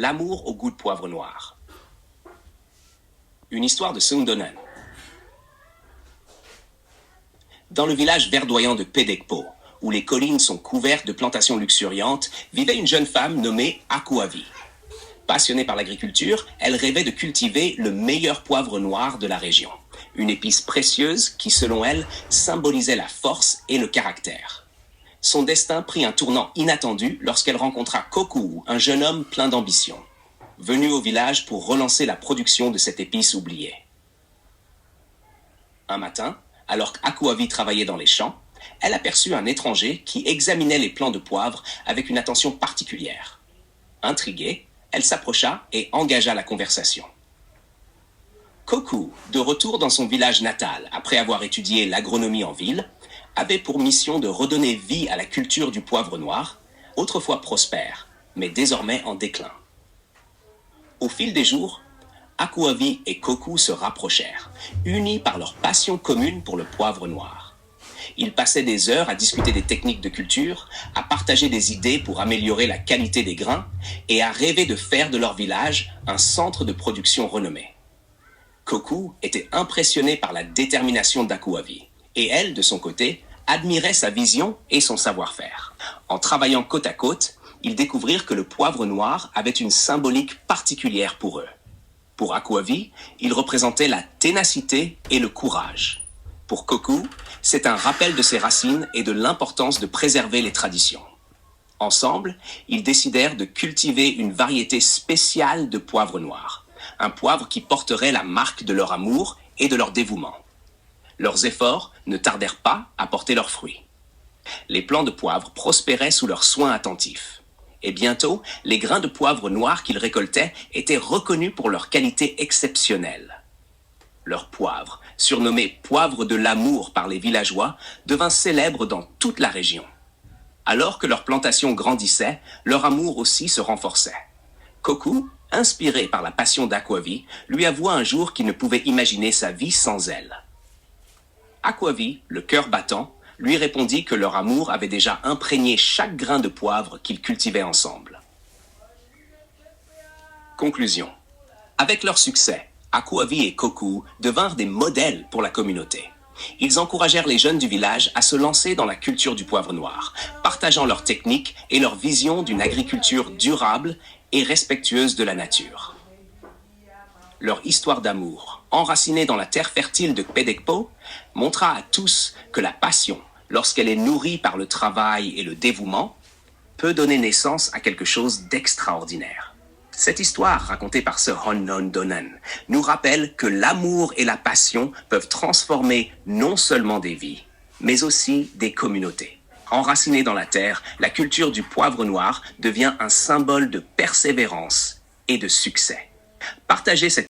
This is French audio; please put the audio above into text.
L'amour au goût de poivre noir. Une histoire de Sundonan. Dans le village verdoyant de Pedekpo, où les collines sont couvertes de plantations luxuriantes, vivait une jeune femme nommée Akuavi. Passionnée par l'agriculture, elle rêvait de cultiver le meilleur poivre noir de la région. Une épice précieuse qui, selon elle, symbolisait la force et le caractère. Son destin prit un tournant inattendu lorsqu'elle rencontra Kokou, un jeune homme plein d'ambition, venu au village pour relancer la production de cette épice oubliée. Un matin, alors qu'Akuavi travaillait dans les champs, elle aperçut un étranger qui examinait les plants de poivre avec une attention particulière. Intriguée, elle s'approcha et engagea la conversation. Kokou, de retour dans son village natal après avoir étudié l'agronomie en ville, avait pour mission de redonner vie à la culture du poivre noir, autrefois prospère, mais désormais en déclin. Au fil des jours, Akuavi et Kokou se rapprochèrent, unis par leur passion commune pour le poivre noir. Ils passaient des heures à discuter des techniques de culture, à partager des idées pour améliorer la qualité des grains et à rêver de faire de leur village un centre de production renommé. Kokou était impressionnée par la détermination d'Akuavi, et elle, de son côté, admirait sa vision et son savoir-faire. En travaillant côte à côte, ils découvrirent que le poivre noir avait une symbolique particulière pour eux. Pour Akuavi, il représentait la ténacité et le courage. Pour Kokou, c'est un rappel de ses racines et de l'importance de préserver les traditions. Ensemble, ils décidèrent de cultiver une variété spéciale de poivre noir, un poivre qui porterait la marque de leur amour et de leur dévouement. Leurs efforts ne tardèrent pas à porter leurs fruits. Les plants de poivre prospéraient sous leurs soins attentifs. Et bientôt, les grains de poivre noir qu'ils récoltaient étaient reconnus pour leur qualité exceptionnelle. Leur poivre, surnommé poivre de l'amour par les villageois, devint célèbre dans toute la région. Alors que leur plantation grandissait, leur amour aussi se renforçait. Kokou, inspiré par la passion d'Akuavi, lui avoua un jour qu'il ne pouvait imaginer sa vie sans elle. Akuavi, le cœur battant, lui répondit que leur amour avait déjà imprégné chaque grain de poivre qu'ils cultivaient ensemble. Conclusion. Avec leur succès, Akuavi et Kokou devinrent des modèles pour la communauté. Ils encouragèrent les jeunes du village à se lancer dans la culture du poivre noir, partageant leurs techniques et leur vision d'une agriculture durable et respectueuse de la nature. Leur histoire d'amour, enracinée dans la terre fertile de Pedekpo, montra à tous que la passion, lorsqu'elle est nourrie par le travail et le dévouement, peut donner naissance à quelque chose d'extraordinaire. Cette histoire, racontée par Sir Sundonan, nous rappelle que l'amour et la passion peuvent transformer non seulement des vies, mais aussi des communautés. Enracinée dans la terre, la culture du poivre noir devient un symbole de persévérance et de succès. Partagez cette